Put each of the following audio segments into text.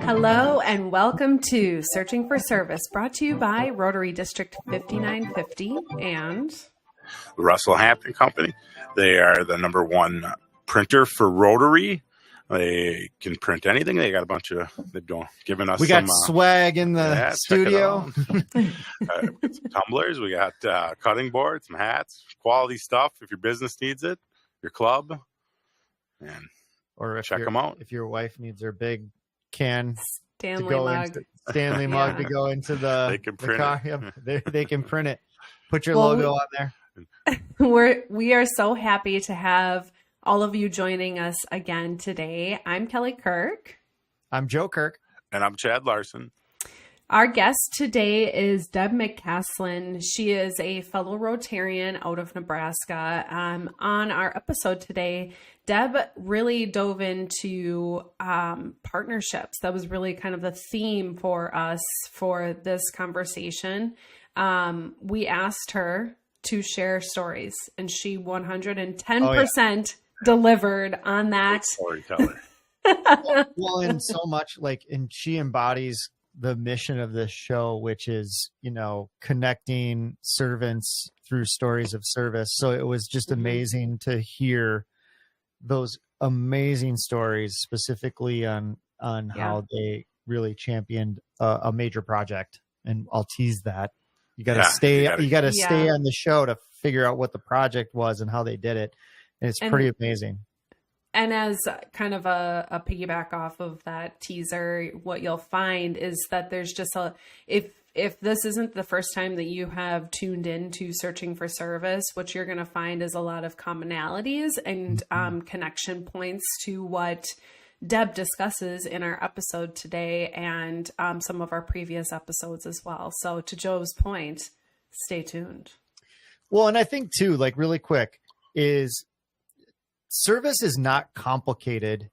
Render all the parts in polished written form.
Hello and welcome to Searching for Service, brought to you by Rotary District 5950 and the Russell Hampton Company. They are the number one printer for Rotary. They can print anything. They got a bunch of, they've given us we got swag in the studio. We got some tumblers. We got cutting boards, some hats, quality stuff. If your business needs it, your club, and or if check them out. If your wife needs her big can Stanley mug to go into the, they can print car. Yep. They can print it. Put your logo on there. We are so happy to have all of you joining us again today. I'm Kelly Kirk. I'm Joe Kirk. And I'm Chad Larson. Our guest today is Deb McClasin. She is a fellow Rotarian out of Nebraska. On our episode today, Deb really dove into partnerships. That was really kind of the theme for us for this conversation. We asked her to share stories, and she 110% delivered on that. Storyteller. Well, and so much and she embodies the mission of this show, which is, connecting servants through stories of service. So it was just amazing to hear those amazing stories, specifically on how they really championed a major project. And I'll tease that. You got to stay on the show to figure out what the project was and how they did it. And it's pretty amazing. And as kind of a piggyback off of that teaser, what you'll find is that there's just if this isn't the first time that you have tuned in to Searching for Service, what you're going to find is a lot of commonalities and connection points to what Deb discusses in our episode today and some of our previous episodes as well. So to Joe's point, stay tuned. Well, and I think too, really quick, is service is not complicated,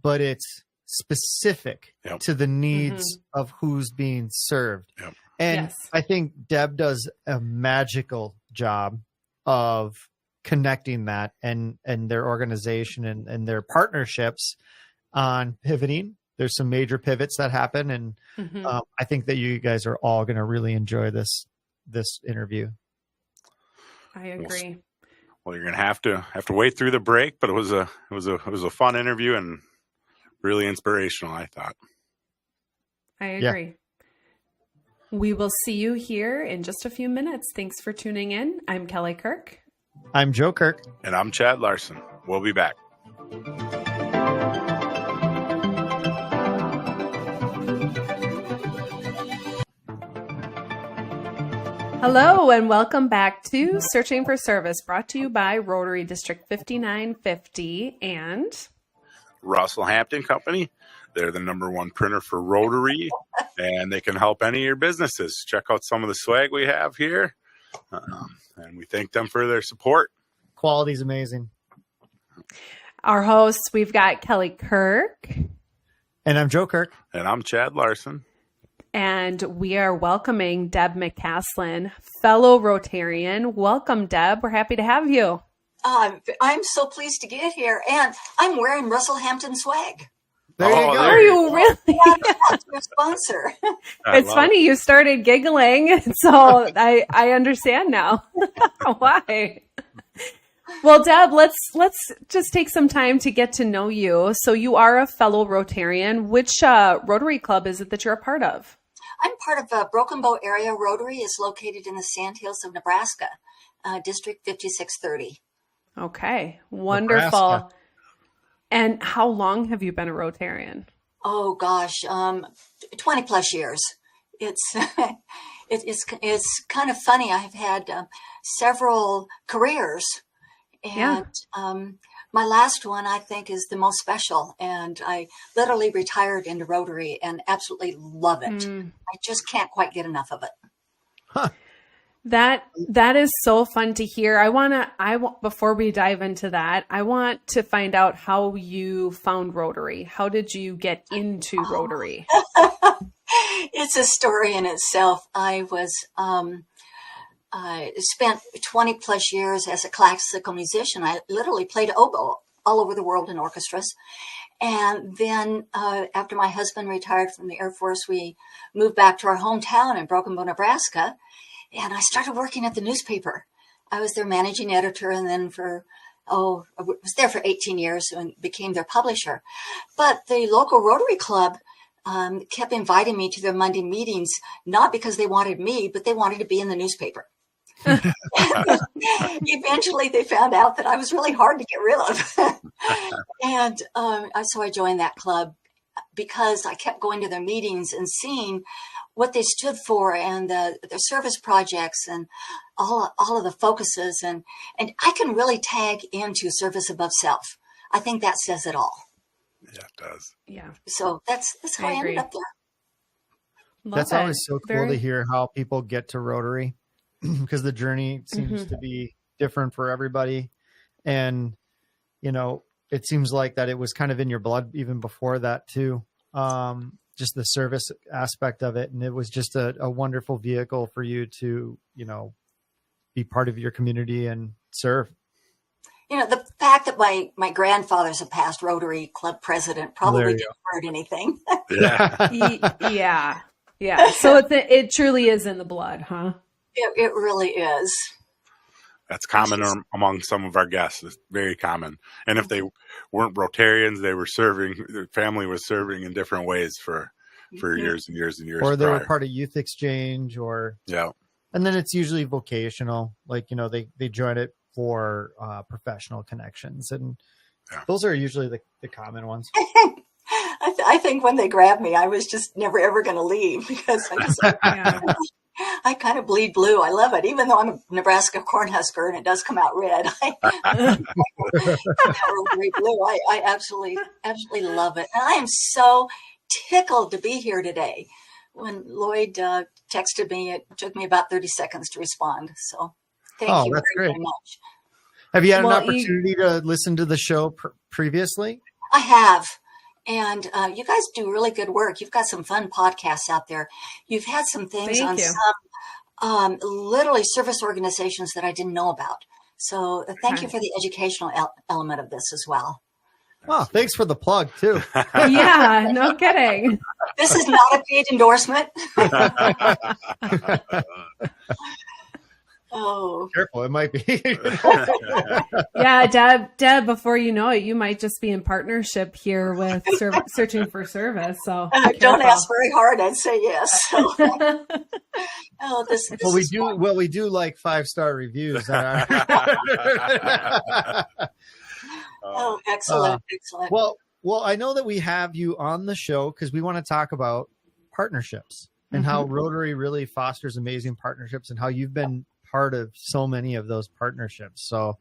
but it's specific to the needs of who's being served. Yep. And I think Deb does a magical job of connecting that and their organization and their partnerships on pivoting. There's some major pivots that happen. And I think that you guys are all going to really enjoy this interview. I agree. Well, you're gonna have to wait through the break, but it was a fun interview and really inspirational, I thought. I agree. Yeah. We will see you here in just a few minutes. Thanks for tuning in. I'm Kelly Kirk. I'm Joe Kirk. And I'm Chad Larson. We'll be back. Hello and welcome back to Searching for Service, brought to you by Rotary District 5950 and Russell Hampton Company. They're the number one printer for Rotary, and they can help any of your businesses. Check out some of the swag we have here, and we thank them for their support. Quality's amazing. Our hosts, we've got Kelly Kirk. And I'm Joe Kirk. And I'm Chad Larson. And we are welcoming Deb McClasin, fellow Rotarian. Welcome, Deb. We're happy to have you. I'm so pleased to get here, and I'm wearing Russell Hampton swag. There you go. Are you really? That's your sponsor. It's funny you started giggling, so I understand now why. Well, Deb, let's just take some time to get to know you. So you are a fellow Rotarian. Which Rotary Club is it that you're a part of? I'm part of Broken Bow Area Rotary. Is located in the Sandhills of Nebraska, District 5630. Okay, wonderful. Nebraska. And how long have you been a Rotarian? Oh gosh, 20 plus years. It's kind of funny. I've had several careers. And my last one, I think, is the most special. And I literally retired into Rotary and absolutely love it. I just can't quite get enough of it. Huh. That is so fun to hear. Before we dive into that, I want to find out how you found Rotary. How did you get into Rotary? It's a story in itself. I was spent 20 plus years as a classical musician. I literally played oboe all over the world in orchestras. And then after my husband retired from the Air Force, we moved back to our hometown in Broken Bow, Nebraska. And I started working at the newspaper. I was their managing editor, and then I was there for 18 years and became their publisher. But the local Rotary Club kept inviting me to their Monday meetings, not because they wanted me, but they wanted to be in the newspaper. Eventually, they found out that I was really hard to get rid of. And so I joined that club because I kept going to their meetings and seeing what they stood for and their service projects and all of the focuses. And I can really tag into service above self. I think that says it all. Yeah, it does. Yeah. So that's how I ended up there. That's always so cool to hear how people get to Rotary, because the journey seems to be different for everybody. And, you know, it seems like that it was kind of in your blood even before that too. Just the service aspect of it. And it was just a wonderful vehicle for you to, you know, be part of your community and serve. You know, the fact that my grandfather's a past Rotary Club president probably didn't hurt anything. Yeah. Yeah. So it truly is in the blood, huh? It really is. That's common among some of our guests. It's very common. And if they weren't Rotarians, they were serving, their family was serving in different ways for years and years and years. Or they were part of youth exchange yeah. And then it's usually vocational. Like, you know, they join it for professional connections. And those are usually the common ones. I think when they grabbed me, I was just never, ever going to leave because I kind of bleed blue. I love it. Even though I'm a Nebraska Cornhusker and it does come out red, I absolutely love it. And I am so tickled to be here today. When Lloyd texted me, it took me about 30 seconds to respond. So thank you very much. Have you had an opportunity to listen to the show previously? I have. And you guys do really good work. You've got some fun podcasts out there. You've had some things some literally service organizations that I didn't know about. So thank you for the educational element of this as well. Wow, thanks for the plug too. Yeah, no kidding. This is not a paid endorsement. Oh, careful, it might be. Yeah, Deb, before you know it, you might just be in partnership here with Searching for Service. So don't ask very hard, I'd say yes. So. We do like 5-star reviews. Oh, excellent. Well, I know that we have you on the show because we want to talk about partnerships and how Rotary really fosters amazing partnerships and how you've been part of so many of those partnerships. So,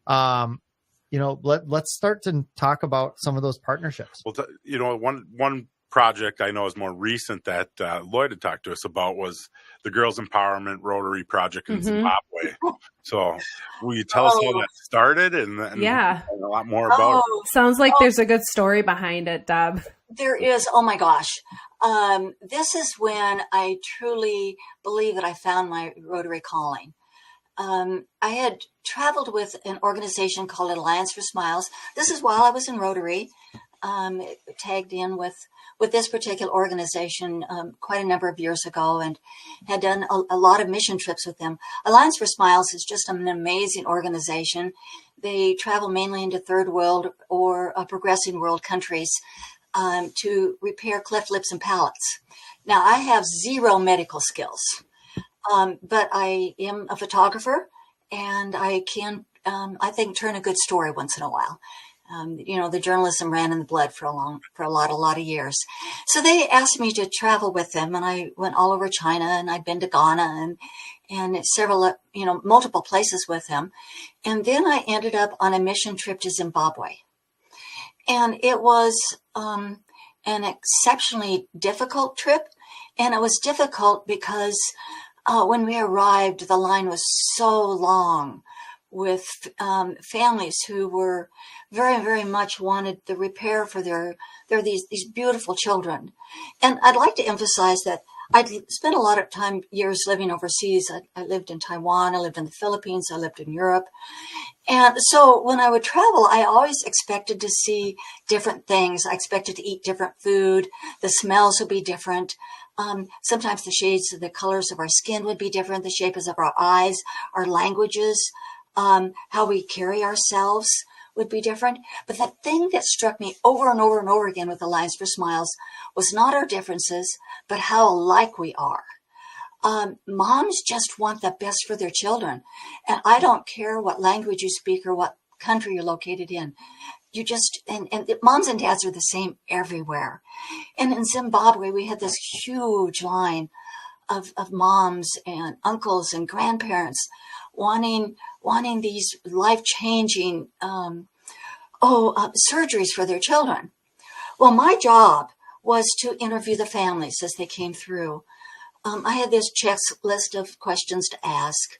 you know, let's start to talk about some of those partnerships. Well, you know, one project I know is more recent that Lloyd had talked to us about was the Girls Empowerment Rotary Project in Zimbabwe. So will you tell us how that started and a lot more about it? Sounds like there's a good story behind it, Deb. There is. Oh my gosh. This is when I truly believe that I found my Rotary calling. I had traveled with an organization called Alliance for Smiles. This is while I was in Rotary, tagged in with this particular organization quite a number of years ago and had done a lot of mission trips with them. Alliance for Smiles is just an amazing organization. They travel mainly into third world or progressing world countries to repair cleft lips and palates. Now, I have zero medical skills, but I am a photographer and I can, I think, turn a good story once in a while. You know, the journalism ran in the blood for a lot of years. So they asked me to travel with them, and I went all over China, and I'd been to Ghana and several, multiple places with them. And then I ended up on a mission trip to Zimbabwe. And it was an exceptionally difficult trip. And it was difficult because when we arrived, the line was so long with families who were very, very much wanted the repair for these beautiful children. And I'd like to emphasize that I spent a lot of years living overseas. I lived in Taiwan, I lived in the Philippines, I lived in Europe. And so when I would travel, I always expected to see different things. I expected to eat different food. The smells would be different. Sometimes the shades of the colors of our skin would be different, the shapes of our eyes, our languages, how we carry ourselves would be different. But the thing that struck me over and over and over again with Alliance for Smiles was not our differences, but how alike we are. Moms just want the best for their children. And I don't care what language you speak or what country you're located in. You just, and moms and dads are the same everywhere. And in Zimbabwe, we had this huge line of moms and uncles and grandparents wanting these life-changing surgeries for their children. Well, my job was to interview the families as they came through. I had this checklist of questions to ask,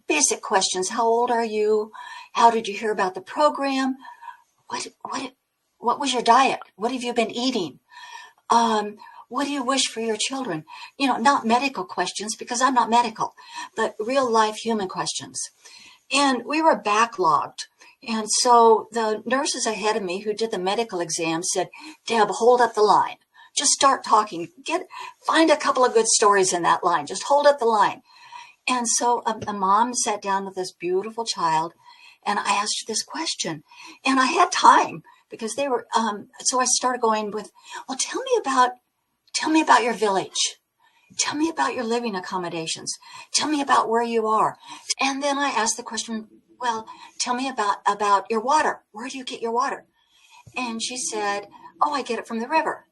basic questions. How old are you? How did you hear about the program? What was your diet? What have you been eating? What do you wish for your children? Not medical questions, because I'm not medical, but real life human questions. And we were backlogged. And so the nurses ahead of me who did the medical exam said, Deb, hold up the line. Just start talking. Find a couple of good stories in that line. Just hold up the line. And so a mom sat down with this beautiful child, and I asked her this question. And I had time because they were, so I started going with, well, tell me about your village. Tell me about your living accommodations. Tell me about where you are. And then I asked the question, well, tell me about your water. Where do you get your water? And she said, I get it from the river.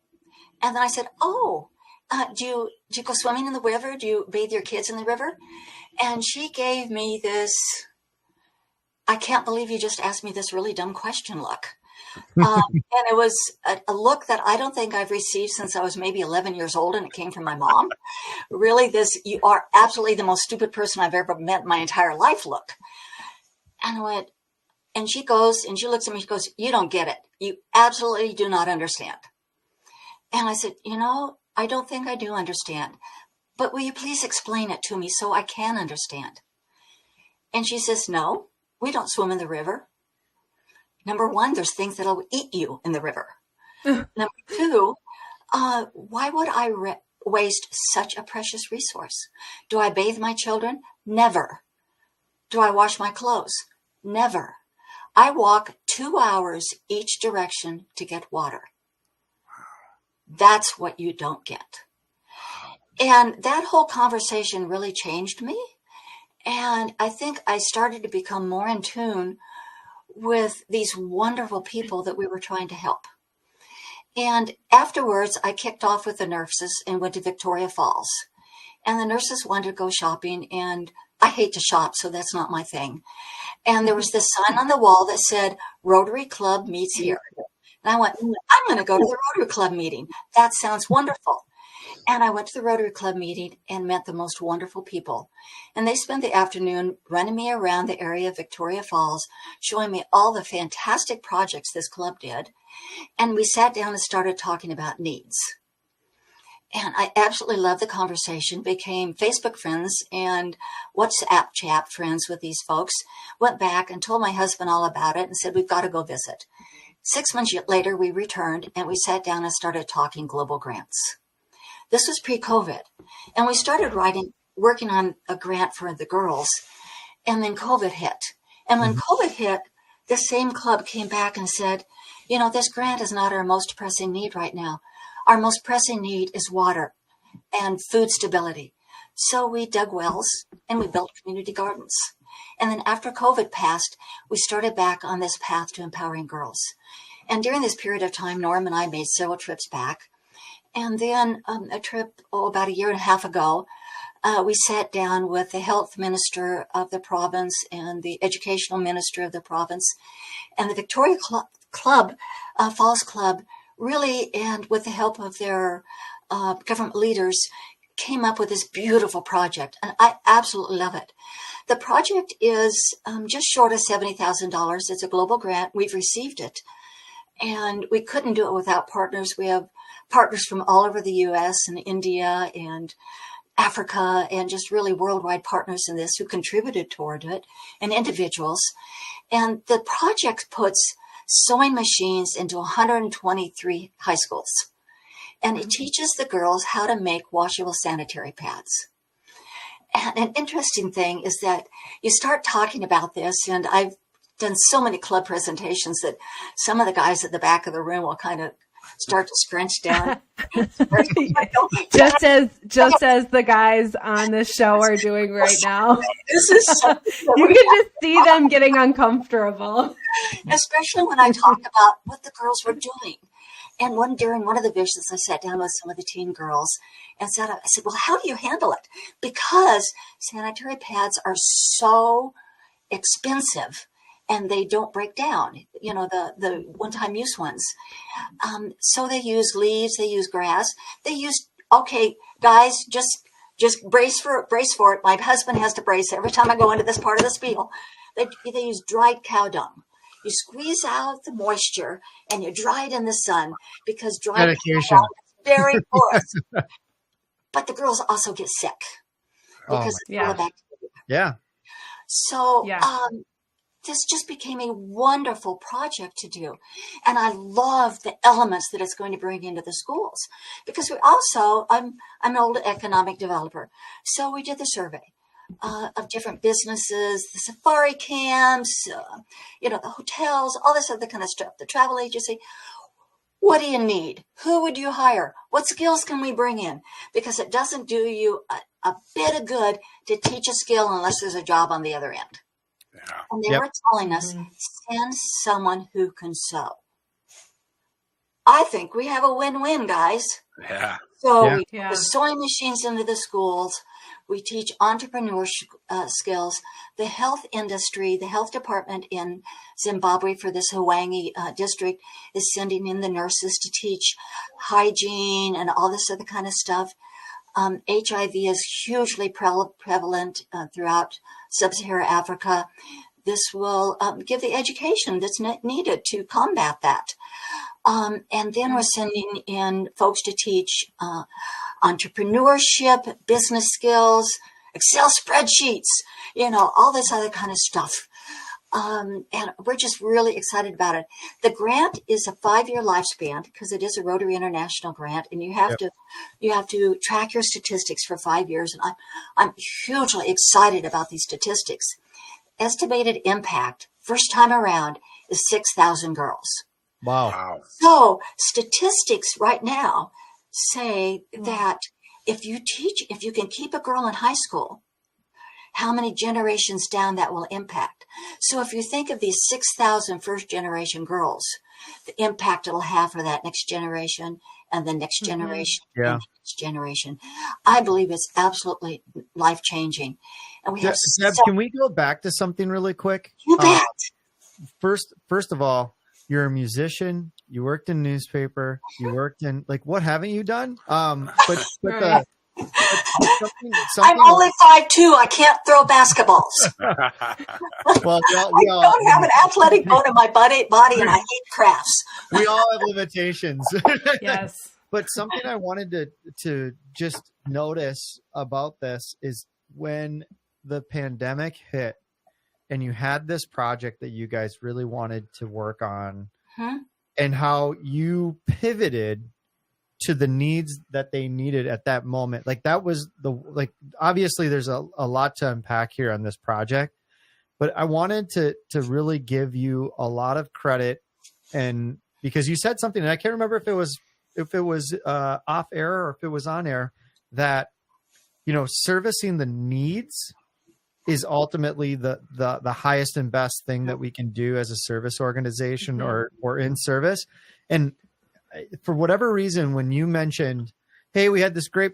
And then I said, do you go swimming in the river? Do you bathe your kids in the river? And she gave me this, I can't believe you just asked me this really dumb question look. And it was a look that I don't think I've received since I was maybe 11 years old, and it came from my mom. Really, you are absolutely the most stupid person I've ever met in my entire life look. And I went, and she goes, and she looks at me, she goes, you don't get it. You absolutely do not understand. And I said, I don't think I do understand, but will you please explain it to me so I can understand? And she says, no, we don't swim in the river. Number one, there's things that'll eat you in the river. Number two, why would I waste such a precious resource? Do I bathe my children? Never. Do I wash my clothes? Never. I walk 2 hours each direction to get water. That's what you don't get. And that whole conversation really changed me. And I think I started to become more in tune with these wonderful people that we were trying to help. And afterwards, I kicked off with the nurses and went to Victoria Falls. And the nurses wanted to go shopping, and I hate to shop, so that's not my thing. And there was this sign on the wall that said, Rotary Club meets here. And I went, I'm going to go to the Rotary Club meeting. That sounds wonderful. And I went to the Rotary Club meeting and met the most wonderful people. And they spent the afternoon running me around the area of Victoria Falls, showing me all the fantastic projects this club did. And we sat down and started talking about needs. And I absolutely loved the conversation, became Facebook friends and WhatsApp chat friends with these folks, went back and told my husband all about it and said, we've got to go visit. 6 months later, we returned and we sat down and started talking global grants. This was pre-COVID. And we started working on a grant for the girls. And then COVID hit. And when COVID hit, the same club came back and said, this grant is not our most pressing need right now. Our most pressing need is water and food stability. So we dug wells and we built community gardens. And then after COVID passed, we started back on this path to empowering girls. And during this period of time, Norm and I made several trips back. And then a trip, about a year and a half ago, we sat down with the health minister of the province and the educational minister of the province and the Victoria Club, Falls Club, really, and with the help of their government leaders, came up with this beautiful project. And I absolutely love it. The project is just short of $70,000. It's a global grant. We've received it. And we couldn't do it without partners. We have partners from all over the U.S. and India and Africa, and just really worldwide partners in this who contributed toward it, and individuals. And the project puts sewing machines into 123 high schools. And it teaches the girls how to make washable sanitary pads. And an interesting thing is that you start talking about this, and I've done so many club presentations that some of the guys at the back of the room will kind of start to scrunch down. just as the guys on the show are doing right now. This is you can just see them getting uncomfortable. Especially when I talk about what the girls were doing. And during one of the visits, I sat down with some of the teen girls and I said, well, how do you handle it? Because sanitary pads are so expensive and they don't break down, the one-time use ones. So they use leaves, they use grass, okay, guys, just brace for it. My husband has to brace every time I go into this part of the spiel. They use dried cow dung. You squeeze out the moisture and you dry it in the sun because dried cow dung is very porous. But the girls also get sick because of the bacteria. Yeah. So this just became a wonderful project to do. And I love the elements that it's going to bring into the schools because I'm an old economic developer. So we did the survey of different businesses, the safari camps, the hotels, all this other kind of stuff, the travel agency. What do you need? Who would you hire? What skills can we bring in? Because it doesn't do you a bit of good to teach a skill unless there's a job on the other end. Yeah. And they were telling us, send someone who can sew. I think we have a win-win, guys. Yeah. So we put the sewing machines into the schools. We teach entrepreneurship skills. The health industry, the health department in Zimbabwe for this Hwange district is sending in the nurses to teach hygiene and all this other kind of stuff. HIV is hugely prevalent throughout sub-Saharan Africa. This will give the education that's needed to combat that. And then we're sending in folks to teach entrepreneurship, business skills, Excel spreadsheets, all this other kind of stuff. And we're just really excited about it. The grant is a 5-year lifespan because it is a Rotary International grant, and you have to track your statistics for 5 years. And I'm hugely excited about these statistics. Estimated impact first time around is 6,000 girls. Wow. So statistics right now say that if you can keep a girl in high school, how many generations down that will impact. So if you think of these 6,000 first generation girls, the impact it'll have for that next generation and the next generation and the next generation, I believe it's absolutely life changing. And we have Deb, can we go back to something really quick? You bet. First of all, you're a musician. You worked in newspaper. You worked in what haven't you done? But something I'm only 5'2". I can't throw basketballs. Well, I don't have an athletic bone in my body, and I hate crafts. We all have limitations. Yes. But something I wanted to just notice about this is when the pandemic hit and you had this project that you guys really wanted to work on and how you pivoted to the needs that they needed at that moment. That was obviously there's a lot to unpack here on this project, but I wanted to really give you a lot of credit. And because you said something, and I can't remember if it was off air or if it was on air, that, servicing the needs is ultimately the highest and best thing that we can do as a service organization or in service. And for whatever reason, when you mentioned, hey, we had this great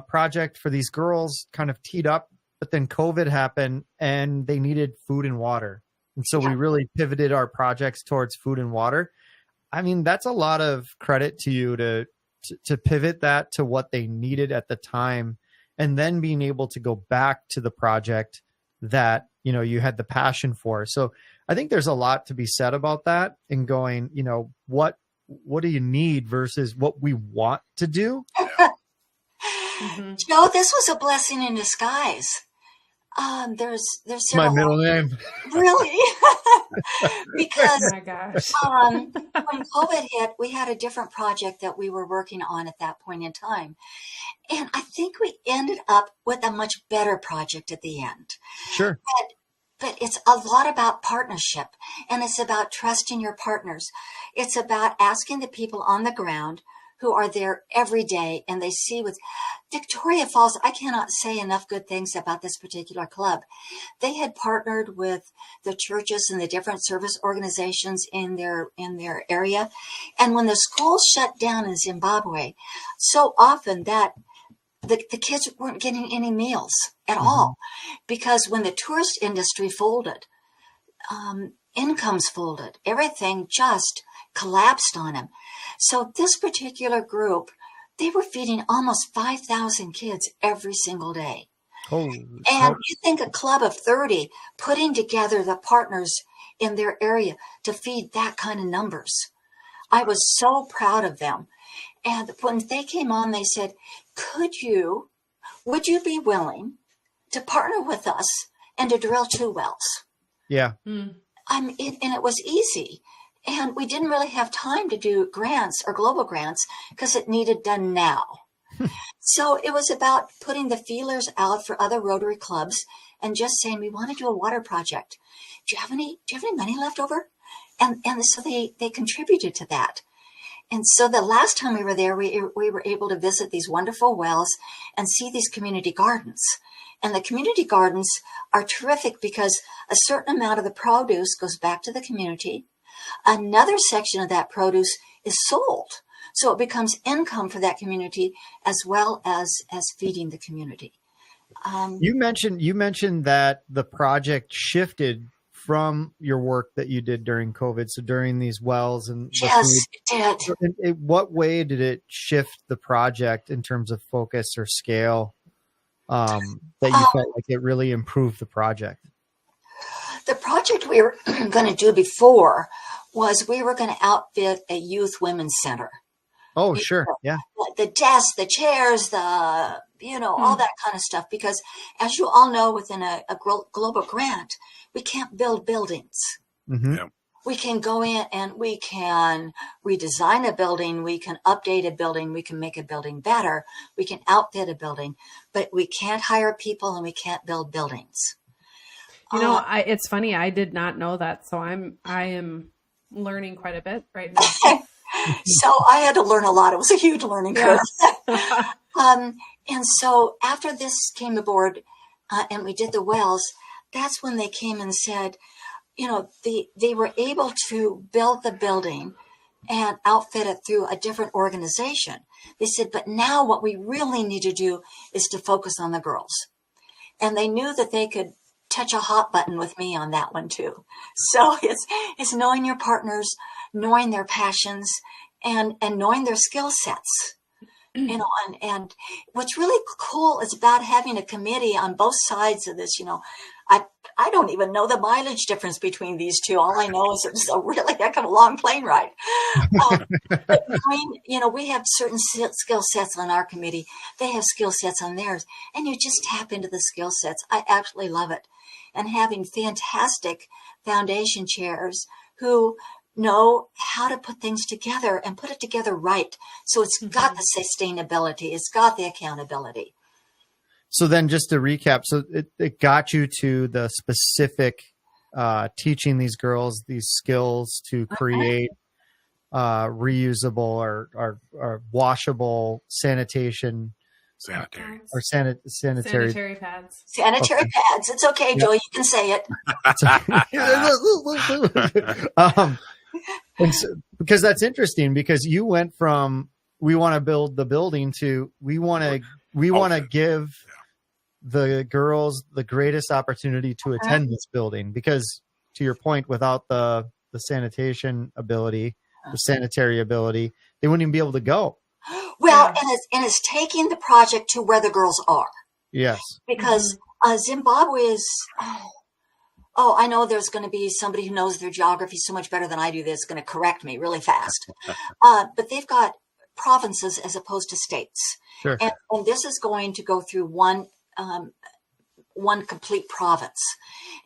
project for these girls kind of teed up, but then COVID happened and they needed food and water. And so we really pivoted our projects towards food and water. I mean, that's a lot of credit to you to pivot that to what they needed at the time, and then being able to go back to the project that, you had the passion for. So I think there's a lot to be said about that, and going, you know, what do you need versus what we want to do? Mm-hmm. Joe, this was a blessing in disguise. There's My several. middle name. Really? Because Oh my gosh. when COVID hit, we had a different project that we were working on at that point in time. And I think we ended up with a much better project at the end. Sure. But it's a lot about partnership, and it's about trusting your partners. It's about asking the people on the ground who are there every day, and they see with Victoria Falls. I cannot say enough good things about this particular club. They had partnered with the churches and the different service organizations in their area. And when the schools shut down in Zimbabwe, so often that the kids weren't getting any meals at all, because when the tourist industry folded, incomes folded, everything just collapsed on them. So this particular group, they were feeding almost 5,000 kids every single day. And you think a club of 30 putting together the partners in their area to feed that kind of numbers. I was so proud of them. And when they came on, they said, would you be willing to partner with us and to drill 2 wells? Yeah. And it was easy. And we didn't really have time to do grants or global grants because it needed done now. So it was about putting the feelers out for other Rotary clubs and just saying, we want to do a water project. Do you have any money left over? And so they contributed to that. And so the last time we were there, we were able to visit these wonderful wells and see these community gardens. And the community gardens are terrific because a certain amount of the produce goes back to the community. Another section of that produce is sold. So it becomes income for that community as well as feeding the community. You mentioned that the project shifted from your work that you did during COVID. So during these wells and yes, it did. In what way did it shift the project in terms of focus or scale that you felt like it really improved the project? The project we were going to do before was we were going to outfit a youth women's center. Oh, sure. Yeah. The desks, the chairs, all that kind of stuff. Because as you all know, within a global grant, we can't build buildings. Mm-hmm. Yeah. We can go in and we can redesign a building. We can update a building. We can make a building better. We can outfit a building, but we can't hire people and we can't build buildings. It's funny. I did not know that. So I am learning quite a bit right now. So I had to learn a lot. It was a huge learning curve. And so after this came aboard and we did the wells, that's when they came and said, they were able to build the building and outfit it through a different organization. They said, but now what we really need to do is to focus on the girls. And they knew that they could touch a hot button with me on that one too. So it's knowing your partners, knowing their passions, and knowing their skill sets. And what's really cool is about having a committee on both sides of this. I don't even know the mileage difference between these two. All I know is it's a really heck of a long plane ride. But we have certain skill sets on our committee. They have skill sets on theirs, and you just tap into the skill sets. I absolutely love it. And having fantastic foundation chairs who know how to put things together and put it together right. So it's got the sustainability. It's got the accountability. So then just to recap, so it got you to the specific teaching these girls these skills to create reusable or washable sanitary Sanitary pads. Sanitary pads. It's okay, Joe. You can say it. And so, because that's interesting, because you went from we want to build the building to we want to give the girls the greatest opportunity to attend this building, because to your point, without the sanitation ability, the sanitary ability, they wouldn't even be able to go. Well, and it's taking the project to where the girls are. Yes. Because Zimbabwe is oh, I know there's going to be somebody who knows their geography so much better than I do that's going to correct me really fast. But they've got provinces as opposed to states. Sure. And this is going to go through one complete province.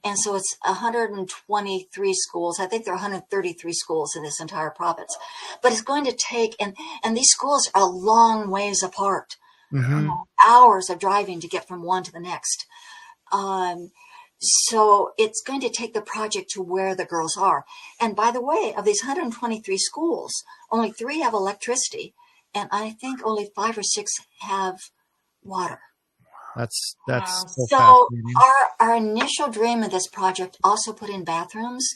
And so it's 123 schools. I think there are 133 schools in this entire province. But it's going to take, and these schools are a long ways apart. Mm-hmm. Hours of driving to get from one to the next. So it's going to take the project to where the girls are. And by the way, of these 123 schools, only 3 have electricity. And I think only 5 or 6 have water. That's Wow. so So fascinating. our initial dream of this project also put in bathrooms,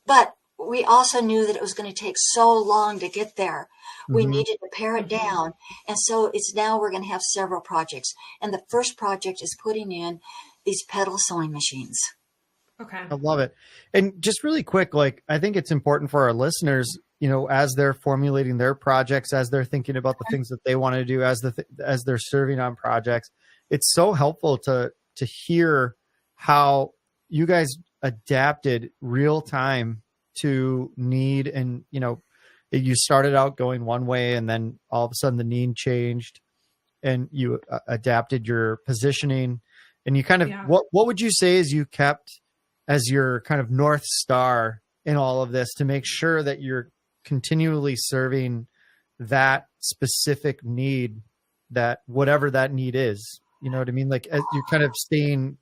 but we also knew that it was going to take so long to get there. We Mhm. needed to pare it down. And so it's now we're going to have several projects. And the first project is putting in these pedal sewing machines. Okay. I love it. And just really quick, like, I think it's important for our listeners, you know, as they're formulating their projects, as they're thinking about the things that they want to do, as they're serving on projects, it's so helpful to hear how you guys adapted real time to need. And, you know, you started out going one way and then all of a sudden the need changed and you adapted your positioning. And you kind of, what would you say is you kept as your kind of North Star in all of this to make sure that you're continually serving that specific need, that whatever that need is, you know what I mean? Like you're kind of staying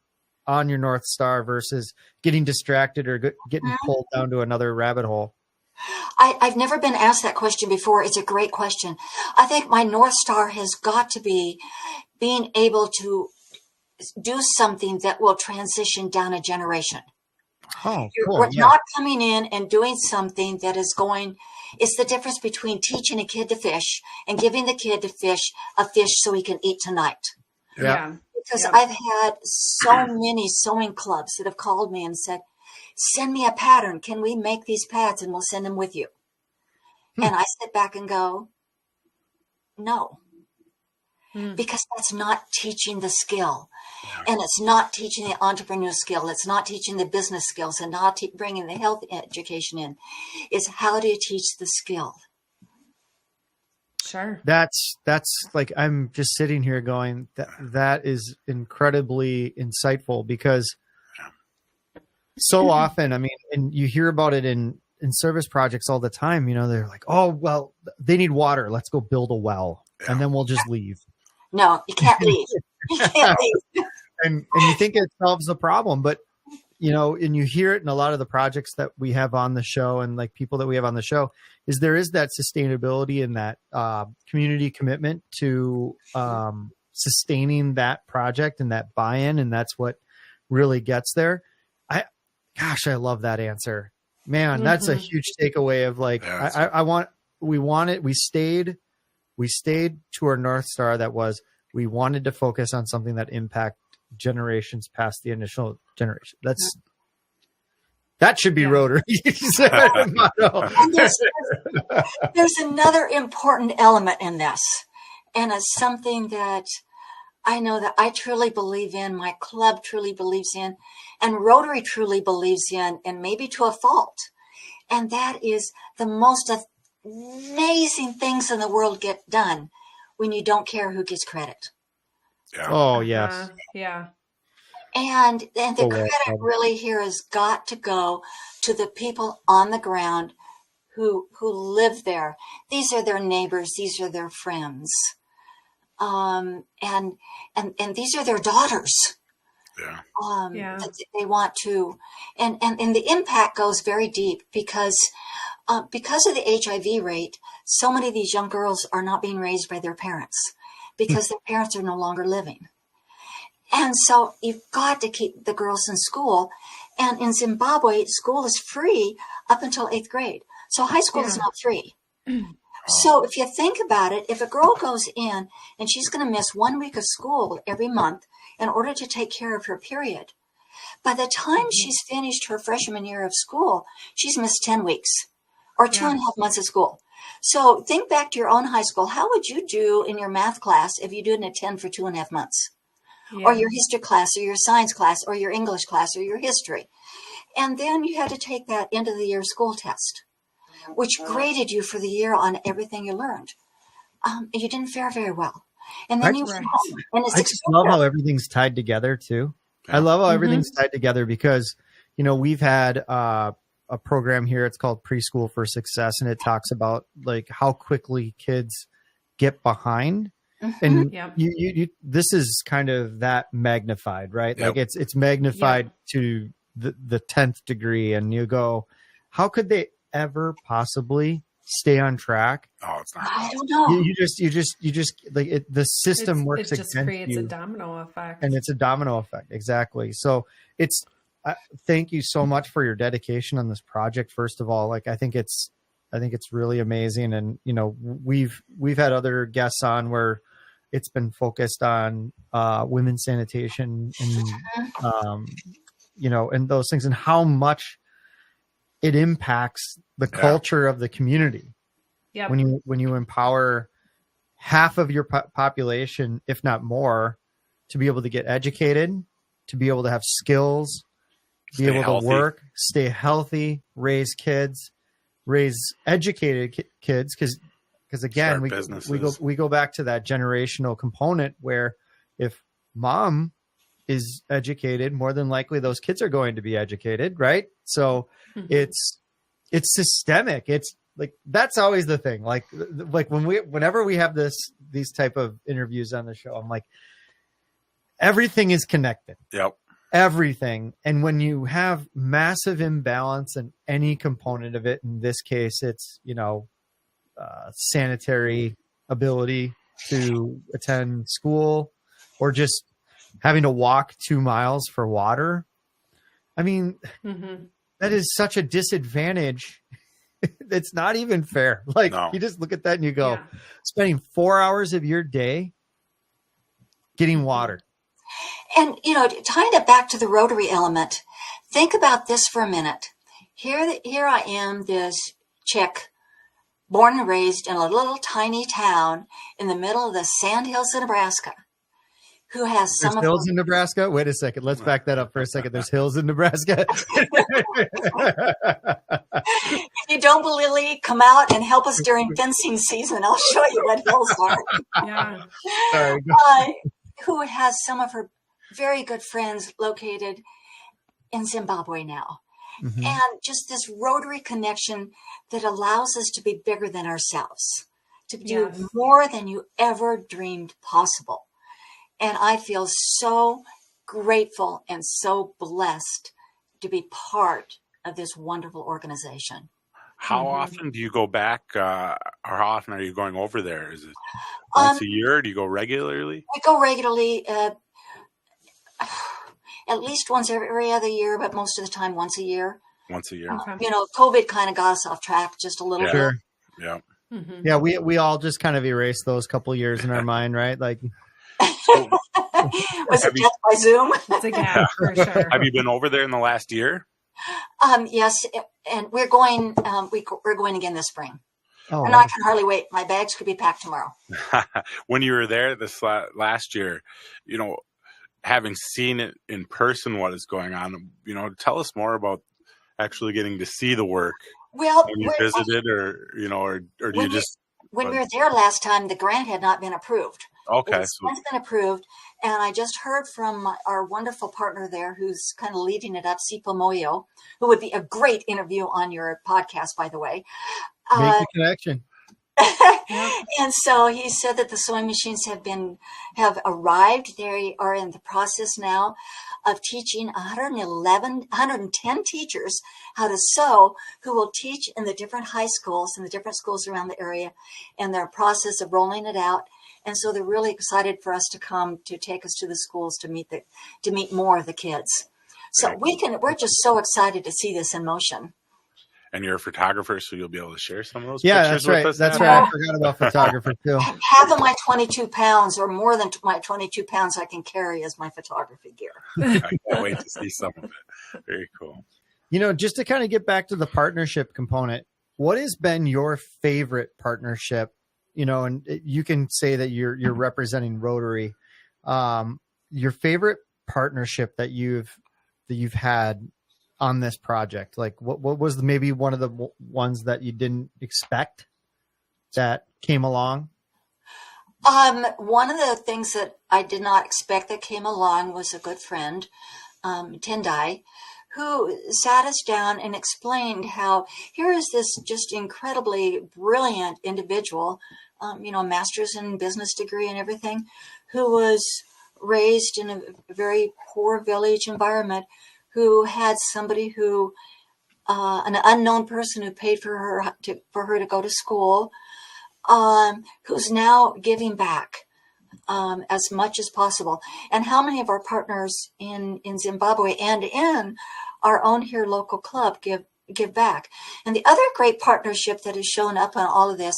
on your North Star versus getting distracted or getting pulled down to another rabbit hole. I've never been asked that question before. It's a great question. I think my North Star has got to be being able to do something that will transition down a generation. Oh, cool. We're not coming in and doing something that is going, it's the difference between teaching a kid to fish and giving the kid to fish a fish so he can eat tonight. Yeah. Because I've had so many sewing clubs that have called me and said, send me a pattern. Can we make these pads and we'll send them with you? And I sit back and go, no. Because that's not teaching the skill. And it's not teaching the entrepreneur skill. It's not teaching the business skills and not bringing the health education in. It's how do you teach the skill? Sure. That's like, I'm just sitting here going, that is incredibly insightful because so often, I mean, and you hear about it in service projects all the time, you know, they're like, oh, well, they need water. Let's go build a well and then we'll just leave. No, you can't leave. You can't leave. And you think it solves the problem, but you know, and you hear it in a lot of the projects that we have on the show and like people that we have on the show is there is that sustainability and that community commitment to sustaining that project and that buy-in. And that's what really gets there. I love that answer, man. That's a huge takeaway of like, we stayed to our North Star. That was, we wanted to focus on something that impact generations past the initial generation. That should be Rotary. Motto. There's another important element in this. And it's something that I know that I truly believe in, my club truly believes in, and Rotary truly believes in, and maybe to a fault. And that is the most amazing things in the world get done when you don't care who gets credit. Yeah. Oh, yes. Yeah. And the credit really here has got to go to the people on the ground who live there. These are their neighbors. These are their friends. And these are their daughters. Yeah. They want to, and the impact goes very deep because of the HIV rate, so many of these young girls are not being raised by their parents because their parents are no longer living. And so you've got to keep the girls in school. And in Zimbabwe, school is free up until 8th grade. So high school is not free. So if you think about it, if a girl goes in and she's going to miss 1 week of school every month in order to take care of her period, by the time she's finished her freshman year of school, she's missed 10 weeks or 2.5 months of school. So think back to your own high school. How would you do in your math class if you didn't attend for 2.5 months? Or your history class or your science class or your English class or your history? And then you had to take that end of the year school test, which graded you for the year on everything you learned. And you didn't fare very well. And then you went home. And I just love how everything's tied together too. I love how everything's tied together because, we've had a program here. It's called Preschool for Success. And it talks about like how quickly kids get behind. And you this is kind of that magnified, right? Like it's magnified to the 10th degree. And you go, how could they ever possibly stay on track? Oh, it's not. I don't know. You just like the system works it just against creates you. a domino effect. And it's a domino effect. Exactly. So thank you so much for your dedication on this project. First of all, like, I think it's really amazing. And, we've had other guests on where it's been focused on women's sanitation and, and those things and how much it impacts the culture of the community. Yeah. When you empower half of your population, if not more, to be able to get educated, to be able to have skills, to be able to work, stay healthy, raise kids, raise educated kids. Because again, we go back to that generational component where if mom is educated, more than likely those kids are going to be educated, right? So it's systemic. It's like, that's always the thing. Like whenever we have these type of interviews on the show, I'm like, everything is connected. Yep. Everything. And when you have massive imbalance in any component of it, in this case, it's, sanitary ability to attend school or just having to walk 2 miles for water. I mean, that is such a disadvantage. It's not even fair. Like, you just look at that and you go, spending 4 hours of your day getting water. And, tying it back to the Rotary element, think about this for a minute. Here I am, this chick, born and raised in a little tiny town in the middle of the sandhills of Nebraska, who has There's hills in Nebraska? Wait a second. Let's back that up for a second. There's hills in Nebraska. If you don't believe, come out and help us during fencing season. I'll show you what hills are. Yeah. Sorry. Who has some of her very good friends located in Zimbabwe now. And just this Rotary connection that allows us to be bigger than ourselves, to do more than you ever dreamed possible. And I feel so grateful and so blessed to be part of this wonderful organization. How often do you go back, or how often are you going over there? Is it once a year? Do you go regularly? I go regularly, at least once every other year, but most of the time once a year. Once a year. COVID kind of got us off track just a little bit. Yeah. Yeah, we all just kind of erased those couple years in our mind, right? Like, was it just by Zoom? It's a gap for sure. Have you been over there in the last year? Yes, and we're going. We're going again this spring. Oh, and I can hardly wait. My bags could be packed tomorrow. When you were there this last year, having seen it in person, what is going on? Tell us more about actually getting to see the work. Well, when you visited, or do you just? When we were there last time, the grant had not been approved. Okay, it's been approved, and I just heard from our wonderful partner there, who's kind of leading it up, Sipo Moyo, who would be a great interview on your podcast, by the way. Make the connection. And so he said that the sewing machines have arrived. They are in the process now of teaching 110 teachers how to sew, who will teach in the different high schools and the different schools around the area, and their process of rolling it out. And so they're really excited for us to come to take us to the schools to meet more of the kids. So we're just so excited to see this in motion. And you're a photographer, so you'll be able to share some of those pictures that's right. with us. That's right. I forgot about photographer too. Half of my 22 pounds or more than my 22 pounds I can carry as my photography gear. I can't wait to see some of it. Very cool. Just to kind of get back to the partnership component, what has been your favorite partnership? And you can say that you're representing Rotary. Your favorite partnership that you've had on this project? Like what was maybe one of the ones that you didn't expect that came along? One of the things that I did not expect that came along was a good friend, Tendai, who sat us down and explained how here is this just incredibly brilliant individual, master's in business degree and everything, who was raised in a very poor village environment, who had somebody who, an unknown person who paid for her to go to school, who's now giving back as much as possible. And how many of our partners in Zimbabwe and in our own here local club give back. And the other great partnership that has shown up on all of this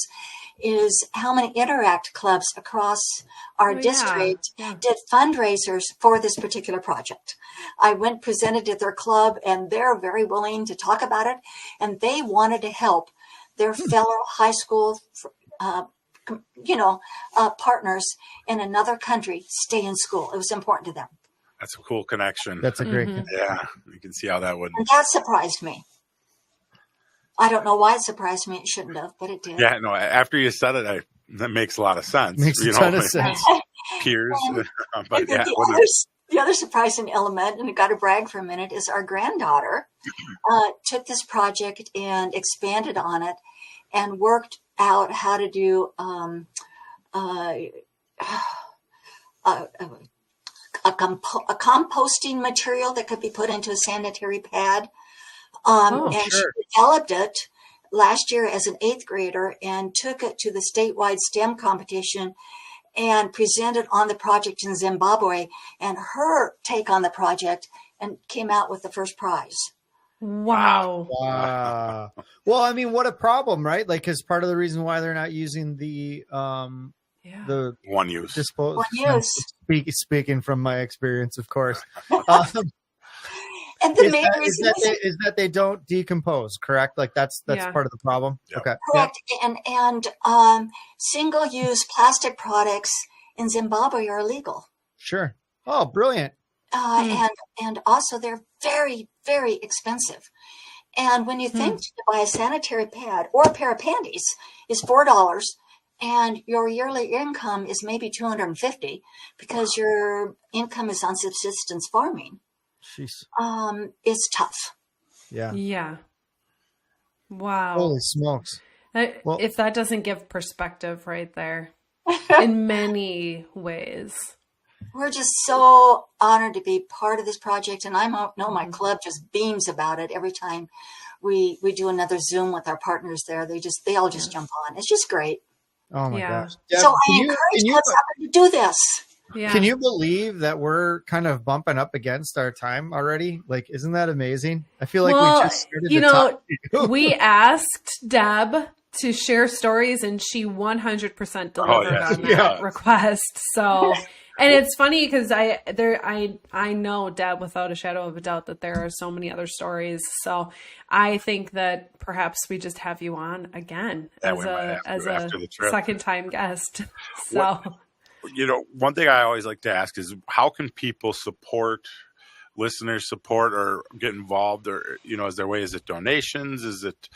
is how many Interact clubs across our district did fundraisers for this particular project. I went presented at their club, and they're very willing to talk about it, and they wanted to help their fellow high school partners in another country stay in school. It was important to them. That's a cool connection. That's a great Yeah, you can see how that would. And that surprised me. I don't know why it surprised me. It shouldn't have, but it did. Yeah, no, after you said it, that makes a lot of sense. Makes a ton of sense. Peers. But yeah, the other surprising element, and I got to brag for a minute, is our granddaughter took this project and expanded on it and worked out how to do a composting material that could be put into a sanitary pad. She developed it last year as an 8th grader and took it to the statewide STEM competition and presented on the project in Zimbabwe, and her take on the project, and came out with the first prize. Wow. Well, I mean, what a problem, right? Like, because part of the reason why they're not using the one use disposal. One use. Speaking from my experience, of course. And the main reason is that they don't decompose, correct? Like that's part of the problem. Yep. Okay. Correct. And single-use plastic products in Zimbabwe are illegal. Sure. Oh, brilliant. And also they're very, very expensive. And when you think to buy a sanitary pad or a pair of panties is $4, and your yearly income is maybe $250 because your income is on subsistence farming. Jeez. It's tough. Yeah. Yeah. Wow. Holy smokes. If that doesn't give perspective right there in many ways. We're just so honored to be part of this project. And I know my club just beams about it every time we do another Zoom with our partners there. They all just jump on. It's just great. Oh my gosh. Deb, so I encourage clubs to do this. Yeah. Can you believe that we're kind of bumping up against our time already? Like, isn't that amazing? I feel like we just started to talk to you. We asked Deb to share stories, and she 100% delivered on that request. So, and it's funny because I know, Deb, without a shadow of a doubt, that there are so many other stories. So I think that perhaps we just have you on again as a second time guest. So. One thing I always like to ask is how can people listeners support or get involved, or, is there way, is it donations? Is it,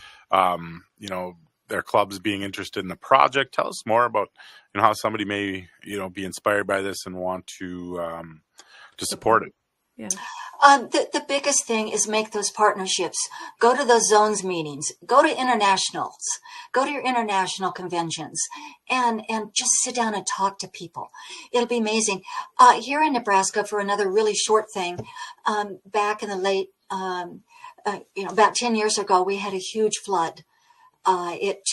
their clubs being interested in the project? Tell us more about, how somebody may, be inspired by this and want to support it. Yeah. The biggest thing is make those partnerships. Go to those zones meetings. Go to internationals. Go to your international conventions, and just sit down and talk to people. It'll be amazing. Here in Nebraska, for another really short thing, back in the late, about 10 years ago, we had a huge flood. It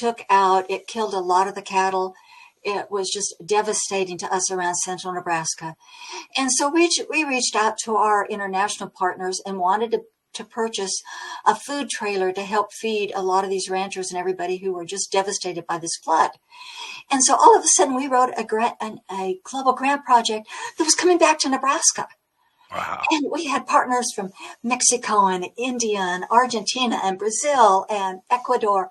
killed a lot of the cattle. It was just devastating to us around central Nebraska. And so we reached out to our international partners and wanted to purchase a food trailer to help feed a lot of these ranchers and everybody who were just devastated by this flood. And so all of a sudden we wrote a global grant project that was coming back to Nebraska. Wow. And we had partners from Mexico and India and Argentina and Brazil and Ecuador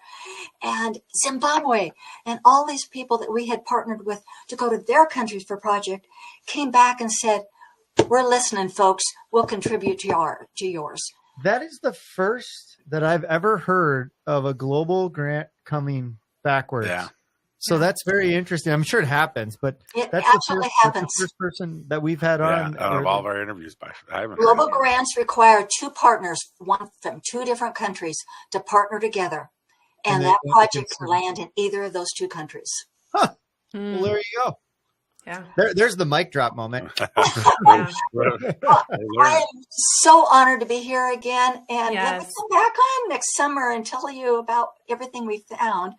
and Zimbabwe, and all these people that we had partnered with to go to their countries for project came back and said, "We're listening, folks. We'll contribute to yours." That is the first that I've ever heard of a global grant coming backwards. Yeah. So that's very interesting. I'm sure it happens, but It that's absolutely happens. That's the first person that we've had Yeah, on. out of all of our interviews, I haven't Global heard it. grants require two partners, one from two different countries, to partner together. And that project can land in either of those two countries. Huh. Well, there you go. Yeah. There's the mic drop moment. Yeah. I am so honored to be here again. And let me Yes. come back on next summer and tell you about everything we found.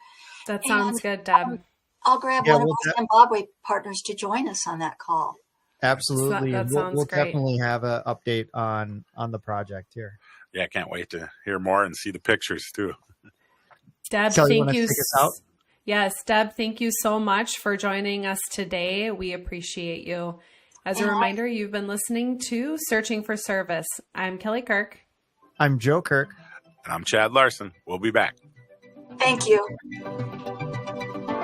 That sounds good, Deb. I'll grab Yeah, one of well, our Zimbabwe partners to join us on that call. Absolutely. That And sounds we'll great. definitely have an update on the project here. Yeah, I can't wait to hear more and see the pictures too. Deb, Sally, you thank wanna you. take us out? Yes, Deb, thank you so much for joining us today. We appreciate you. As a reminder, you've been listening to Searching for Service. I'm Kelly Kirk. I'm Joe Kirk. And I'm Chad Larson. We'll be back. Thank you.